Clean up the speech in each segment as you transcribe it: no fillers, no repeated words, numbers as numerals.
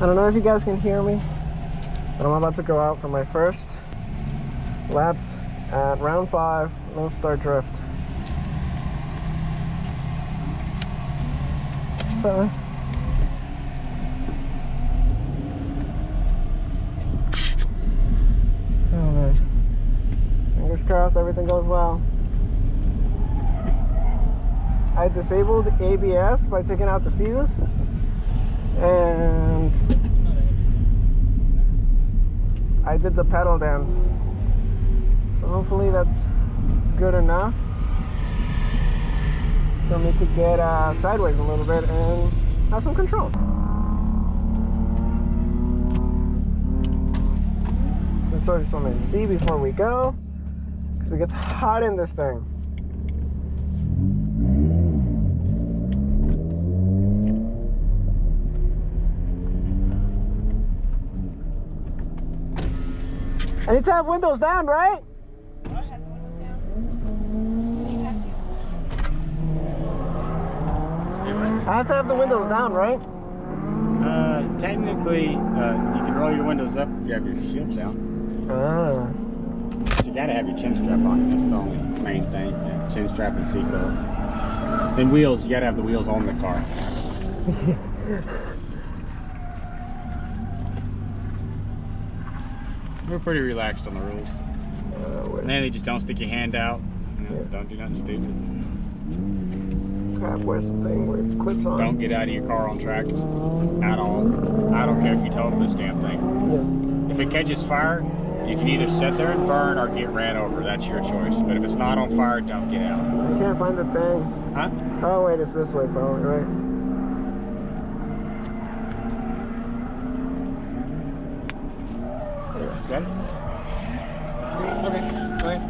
I don't know if you guys can hear me, but I'm about to go out for my first laps at round 5, Lone Star Drift. So, oh man, fingers crossed everything goes well. I disabled ABS by taking out the fuse, and I did the pedal dance. So hopefully that's good enough for me to get sideways a little bit and have some control. Let's order some Z before we go, because it gets hot in this thing. I need to have windows down, right? I have to have the windows down, right? Technically, you can roll your windows up if you have your shield down. But you gotta have your chin strap on. That's the only main thing. Yeah, chin strap and seatbelt. And wheels, you gotta have the wheels on the car. We're pretty relaxed on the rules. Mainly just don't stick your hand out. You know, don't do nothing stupid. Crap, where's the thing where it clips on? Don't get out of your car on track at all. I don't care if you total this damn thing. Yeah. If it catches fire, you can either sit there and burn or get ran over. That's your choice. But if it's not on fire, don't get out. I can't find the thing. Huh? Oh wait, it's this way probably, right? Got it? Okay, go ahead.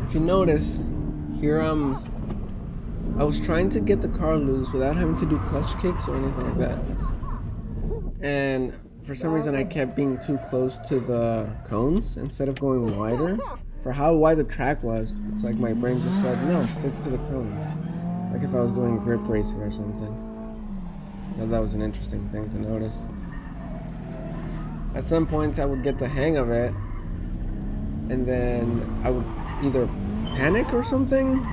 If you notice, here I was trying to get the car loose without having to do clutch kicks or anything like that. And for some reason I kept being too close to the cones instead of going wider. For how wide the track was, it's like my brain just said, no, stick to the cones. Like if I was doing grip racing or something. Now that was an interesting thing to notice. At some points I would get the hang of it, and then I would either panic or something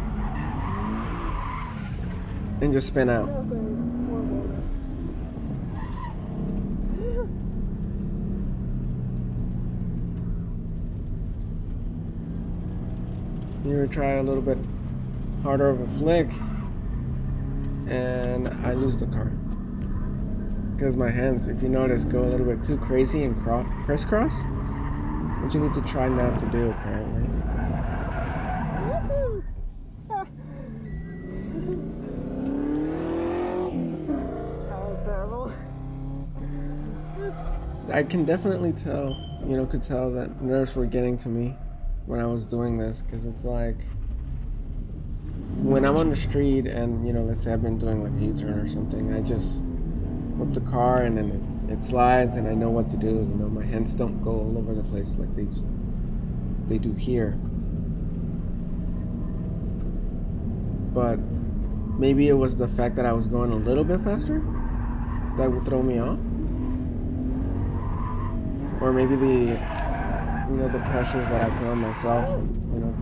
and just spin out. You would try a little bit harder of a flick and I lose the car. Because my hands, if you notice, go a little bit too crazy and crisscross, which you need to try not to do apparently. I can definitely tell, could tell that nerves were getting to me when I was doing this, because it's like when I'm on the street and let's say I've been doing like a U-turn or something, I just flip the car and then it slides and I know what to do. My hands don't go all over the place like they do here. But maybe it was the fact that I was going a little bit faster that would throw me off, or maybe the pressures that I put on myself,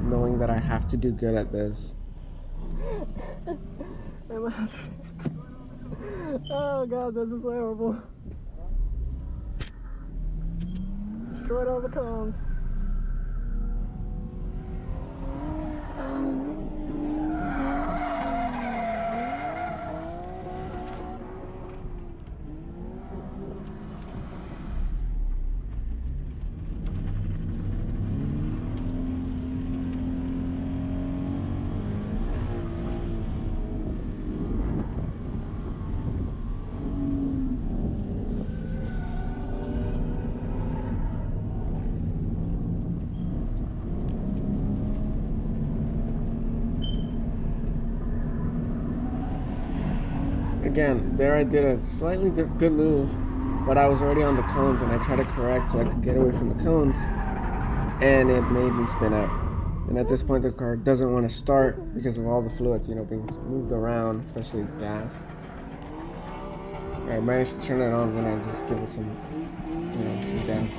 knowing that I have to do good at this. Oh god, this is horrible. Destroyed all the cones. again, there I did a slightly good move, but I was already on the cones and I tried to correct so I could get away from the cones, and it made me spin out. And at this point the car doesn't want to start because of all the fluids, you know, being moved around, especially gas. I managed to turn it on when I just give it some, you know, some gas.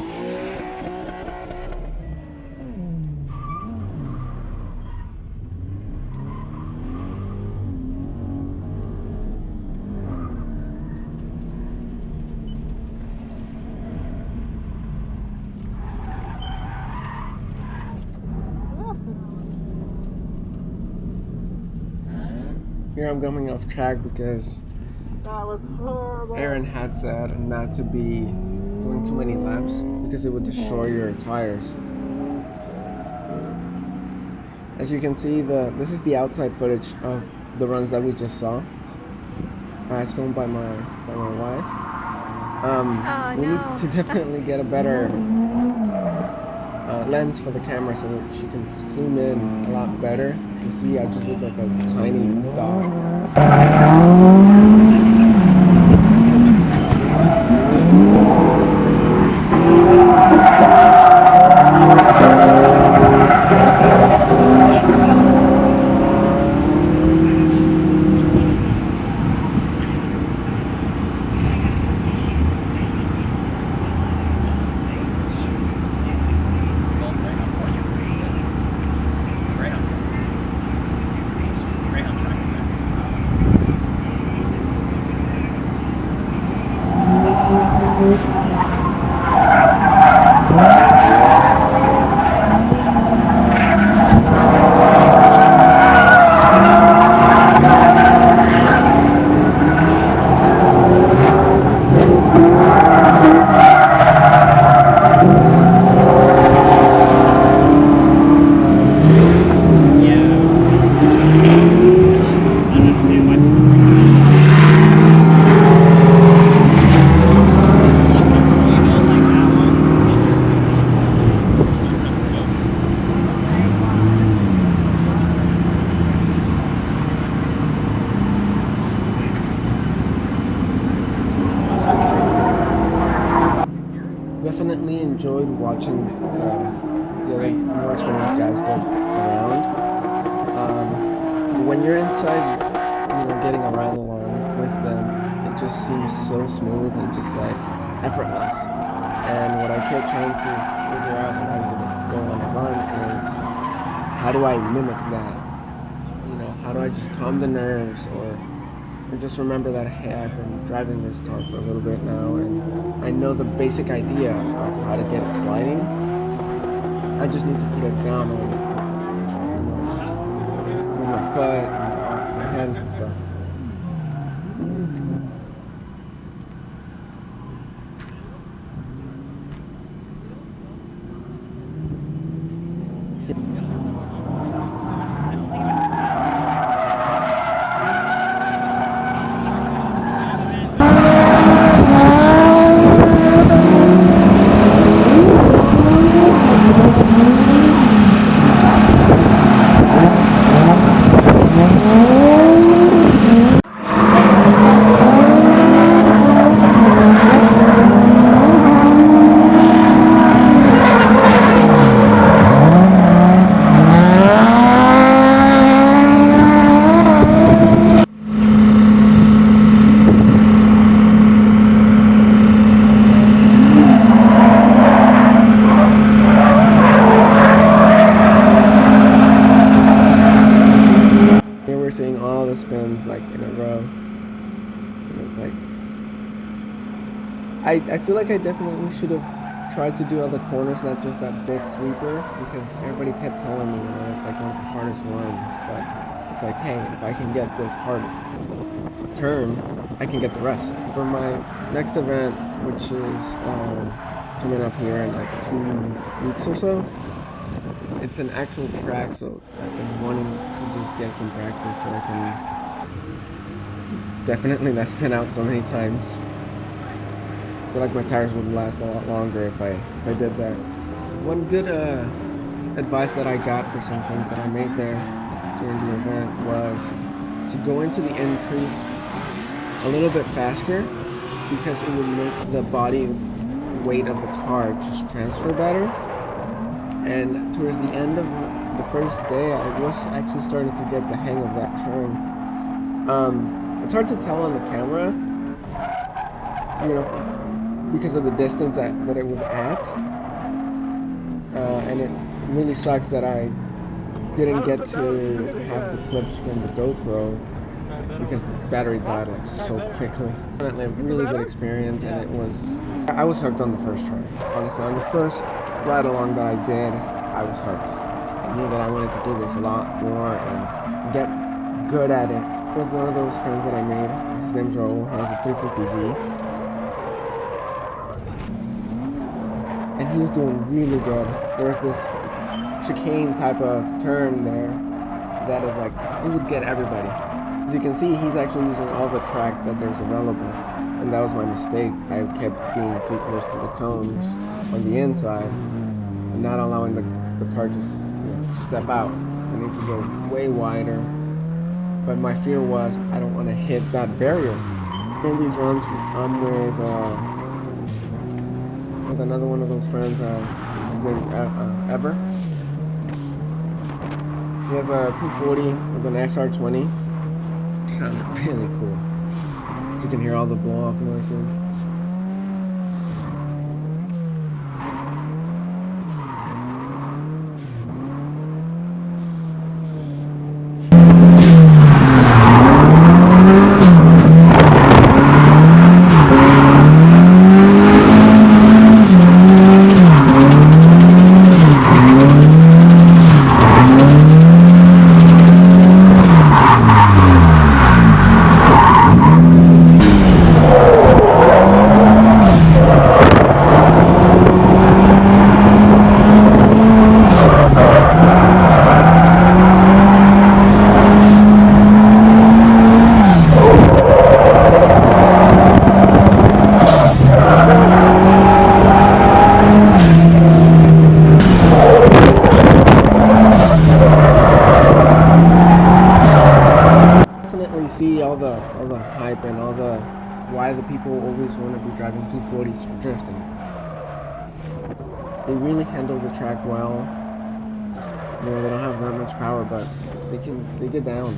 Here I'm coming off track because That was horrible. Aaron had said not to be doing too many laps because it would destroy your tires. As you can see, this is the outside footage of the runs that we just saw. As filmed by my wife. We need to definitely get a better lens for the camera so that she can zoom in a lot better. You see, I just look like a tiny dot. Definitely enjoyed watching the other more experienced guys go around. When you're inside, you know, getting around along with them, it just seems so smooth and just like effortless. And what I kept trying to figure out when I would go on a run is how do I mimic that? You know, how do I just calm the nerves or just remember that, hey, I've been driving this car for a little bit now and I know the basic idea of how to get it sliding. I just need to put it down on, you know, with my foot and my hands and stuff. Seeing all the spins like in a row, and it's like I feel like I definitely should have tried to do other corners, not just that big sweeper, because everybody kept telling me, you know, it's like one of the hardest ones. But it's like, hey, if I can get this hard turn, I can get the rest. For my next event, which is coming up here in like 2 weeks or so, it's an actual track, so I've been wanting to just get some practice so I can definitely not spin out so many times. I feel like my tires would last a lot longer if I did that. One good advice that I got for some things that I made there during the event was to go into the entry a little bit faster because it would make the body weight of the car just transfer better. And towards the end of the first day, I was actually starting to get the hang of that turn. It's hard to tell on the camera, you know, because of the distance that it was at. And it really sucks that I didn't get to have the clips from the GoPro because the battery died like so quickly. Definitely a really good experience, and I was hooked on the first try. Honestly, on the first ride along that I did, I was hooked. I knew that I wanted to do this a lot more and get good at it. With one of those friends that I made, his name's Raul, he has a 350Z. And he was doing really good. There was this chicane type of turn there that is like, it would get everybody. As you can see, he's actually using all the track that there's available. And that was my mistake. I kept being too close to the cones on the inside and not allowing the car just to step out. I need to go way wider. But my fear was I don't want to hit that barrier. In these runs, I'm with another one of those friends. His name's Ever. He has a 240 with an XR20. Sounded really cool. So you can hear all the blow-off noises. See all the hype and all the why the people always want to be driving 240s for drifting. They really handle the track well. You know, they don't have that much power, but they get down.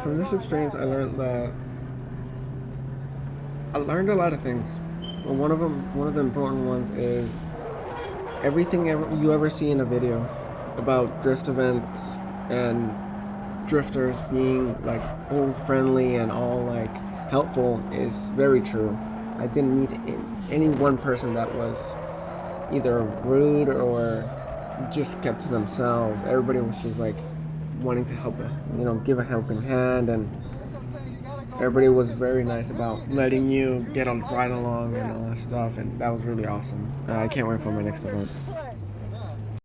From this experience, I learned a lot of things. Well, one of the important ones is everything you ever see in a video about drift events and drifters being like all friendly and all like helpful is very true. I didn't meet any one person that was either rude or just kept to themselves. Everybody was just like wanting to help, give a helping hand, and everybody was very nice about letting you get on ride along and all that stuff, and that was really awesome. I can't wait for my next event.